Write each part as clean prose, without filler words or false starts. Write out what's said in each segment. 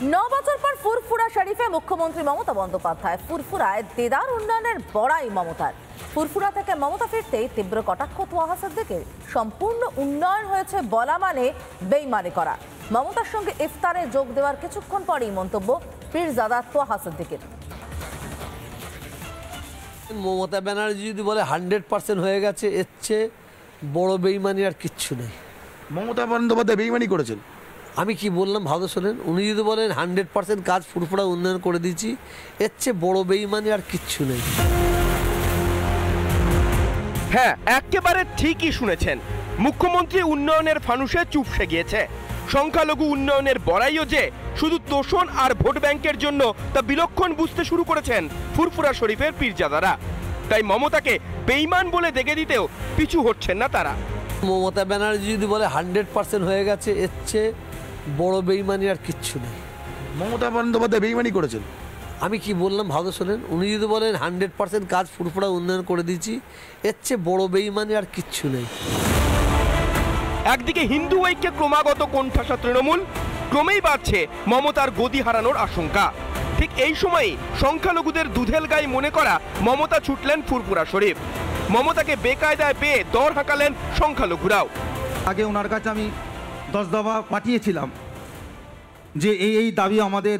9 বছর পর ফুরফুরা শরীফে মুখ্যমন্ত্রী মমতা বন্দ্যোপাধ্যায়। ফুরফুরায় দেদার উন্নয়নের বড়াই মমতার। ফুরফুরা থেকে মমতা ফিরতেই তীব্র কটাক্ষ তোহা সিদ্দিকের। সম্পূর্ণ উন্নয়ন হয়েছে বলা মানে বেইমানি করা। মমতার সঙ্গে ইফতারে যোগ দেওয়ার কিছুক্ষণ পরেই মন্তব্য পীরজাদা তোহা সিদ্দিকের। মমতা ব্যানার্জি যদি বলে 100% হয়ে গেছে, এর চেয়ে বড় বেইমানি আর কিচ্ছু নেই। মমতা বন্দ্যোপাধ্যায় বেইমানি করেছেন। আমি কি বললাম ভালো শোনেন, উনি যদি বলেন 100% কাজ ফুরফুরা উন্নয়ন করে দিয়েছি, এর চেয়ে বড় বেইমানি আর কিচ্ছু নেই। হ্যাঁ, একেবারে ঠিকই শুনেছেন। মুখ্যমন্ত্রী উন্নয়নের ফানুসে চুপসে গিয়েছে। সংখ্যালঘু উন্নয়নের বড়াইও যে শুধু তোষণ আর ভোট ব্যাংকের জন্য তা বিলক্ষণ বুঝতে শুরু করেছেন ফুরফুরা শরীফের পীরজাদারা। তাই মমতাকে বেইমান বলে দেখে দিতেও পিছু হচ্ছেন না তারা। মমতা ব্যানার্জি যদি বলে 100% হয়ে গেছে, এর চেয়ে বড় বেইমানি আর কিচ্ছু নেই। মমতা বন্দ্যোপাধ্যায় বেইমানি করেছেন। আমি কি বললাম ভালো শোনেন, উনি যদি বলেন 100% কাজ ফুরফুরা উন্নয়ন করে দিয়েছি, এর চেয়ে বড় বেইমানি আর কিচ্ছু নেই। একদিকে হিন্দু ঐক্যে ক্রমাগত কোণঠাসা তৃণমূল, ক্রমেই বাড়ছে মমতার গদি হারানোর আশঙ্কা। ঠিক এই সময়ই সংখ্যালঘুদের দুধেল গাই মনে করা মমতা ছুটলেন ফুরফুরা শরীফ। মমতাকে বেকায়দায় পেয়ে দর হাঁকালেন সংখ্যালঘুরাও। আগে ওনার কাছে আমি 10 দফা পাঠিয়েছিলাম যে এই দাবি আমাদের,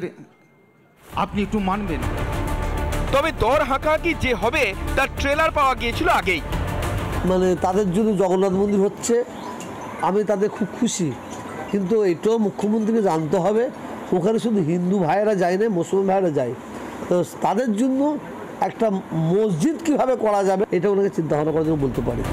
আপনি একটু মানবেন। তবে দর হাঁকাহাঁকি যে হবে তার ট্রেলার পাওয়া গিয়েছিল আগেই। মানে তাদের জন্য জগন্নাথ মন্দির হচ্ছে, আমি তাদের খুব খুশি, কিন্তু এটাও মুখ্যমন্ত্রীকে জানতে হবে ওখানে শুধু হিন্দু ভাইয়েরা যায় না, মুসলমান ভাইয়েরা যায়। তো তাদের জন্য একটা মসজিদ কিভাবে করা যাবে এটা ওনাকে চিন্তা ভাবনা করার জন্য বলতে পারি।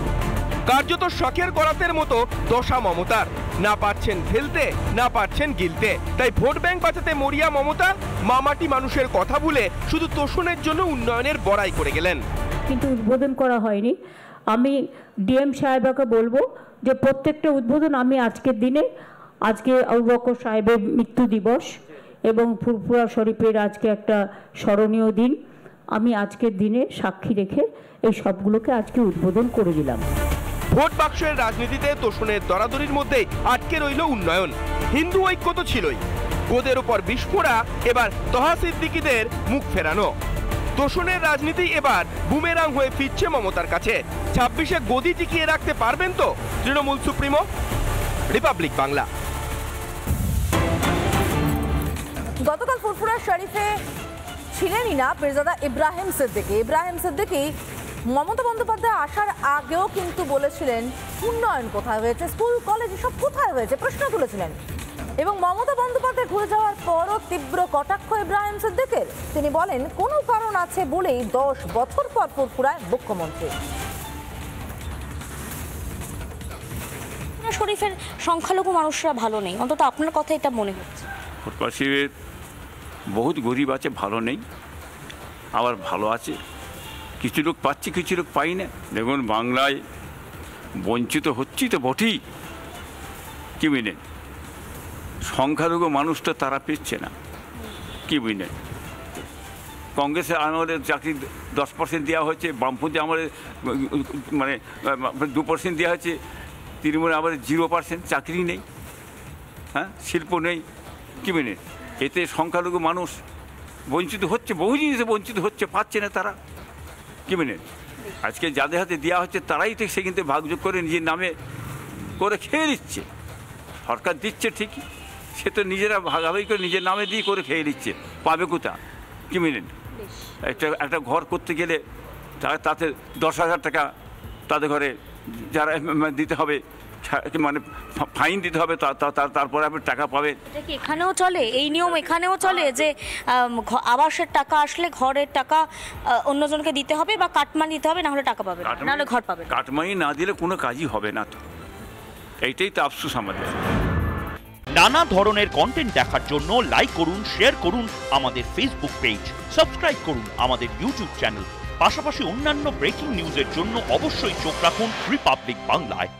কার্যত শখের করাতের মতো দশা মমতার। না পারছেন ফেলতে, না পারছেন গিলতে। তাই ভোট ব্যাংক বাঁচাতে মরিয়া মমতা মামাটি মানুষের কথা ভুলে শুধু তোষণের জন্য উন্নয়নের বড়াই করে গেলেন। কিন্তু উদ্বোধন করা হয়নি। আমি ডিএম সাহেবকে বলবো যে প্রত্যেকটা উদ্বোধন আমি আজকের দিনে, আজকে আবু বকর সাহেবের মৃত্যু দিবস এবং ফুরফুরা শরীফের আজকে একটা স্মরণীয় দিন, আমি আজকের দিনে সাক্ষী রেখে এই সবগুলোকে আজকে উদ্বোধন করে দিলাম। ভোট বাক্সের রাজনীতিতে তোষণের দরাদরির মধ্যেই আটকে রইল উন্নয়ন। হিন্দু ঐক্য তো ছিলই, গোদের উপর বিস্ফোরা, এবার তোহা সিদ্দিকীদের মুখ ফেরানো। তোষণের রাজনীতি এবার বুমেরাং হয়ে ফিরছে মমতার কাছে। 26-এ গদি টিকিয়ে রাখতে পারবেন তো তৃণমূল সুপ্রিমো? রিপাবলিক বাংলা। গতকাল ফুরফুরা শরীফে ছিলেনই না পীরজাদা ইব্রাহিম সিদ্দিকী। ইব্রাহিম সিদ্দিকী মমতা বন্দ্যোপাধ্যায় আসার আগেও কিন্তু বলেছিলেন উন্নয়ন কোথায় হয়েছে, স্কুল কলেজ সব কোথায় হয়েছে, প্রশ্ন তুলেছিলেন। এবং মমতা বন্দ্যোপাধ্যায় ঘুরে যাওয়ার পরও তীব্র কটাক্ষ ইব্রাহিম সিদ্দিকের। তিনি বলেন কোনো কারণ আছে বলেই 10 বছর পর ফুরফুরায় মুখ্যমন্ত্রী। শরীফের সংখ্যালঘু মানুষরা ভালো নেই, অন্তত আপনার কথা এটা মনে হচ্ছে। ফুরফুরা শরীফের বহুত গরিব আছে, ভালো নেই, আবার ভালো আছে। কিছু লোক পাচ্ছি, কিছু লোক পাই না। দেখুন, বাংলায় বঞ্চিত হচ্ছি তো বটেই, কি বুঝলেন? সংখ্যালঘু মানুষটা তারা পেচ্ছে না, কি বুঝলেন? কংগ্রেসের আমলে চাকরি 10% দেওয়া হয়েছে, বামপন্থী আমলে মানে 2% দেওয়া হয়েছে, তৃণমূলে আবার 0% চাকরি নেই, হ্যাঁ, শিল্প নেই, কি বুঝলেন? এতে সংখ্যালঘু মানুষ বঞ্চিত হচ্ছে, বহু জিনিসে বঞ্চিত হচ্ছে, পাচ্ছে না তারা, কি বুঝলেন? আজকে যাদের হাতে দেওয়া হচ্ছে তারাই তো সে কিন্তু ভাগযোগ করে নিজের নামে করে খেয়ে নিচ্ছে। সরকার দিচ্ছে ঠিকই, সে তো নিজেরা ভাগাভাগি করে নিজের নামে দিয়ে করে খেয়ে নিচ্ছে, পাবে কোথা, কি বুঝলেন? একটা ঘর করতে গেলে তাতে 10,000 টাকা তাদের ঘরে যারা দিতে হবে, মানে ফাইন দিতে হবে, তারপরে আপনি টাকা পাবেন। এটা কি এখানেও চলে? এই নিয়ম এখানেও চলে যে আবাসের টাকা আসলে ঘরের টাকা অন্যজনকে দিতে হবে বা কাটমানি দিতে হবে, না হলে টাকা পাবে না, হলে ঘর পাবে। কাটমানি না দিলে কোনো কাজই হবে না, তো এইটাই তো আফসোস আমাদের। নানা ধরনের কন্টেন্ট দেখার জন্য লাইক করুন, শেয়ার করুন আমাদের ফেসবুক পেজ, সাবস্ক্রাইব করুন আমাদের ইউটিউব চ্যানেল। পাশাপাশি অন্যান্য ব্রেকিং নিউজের জন্য অবশ্যই চোখ রাখুন রিপাবলিক বাংলায়।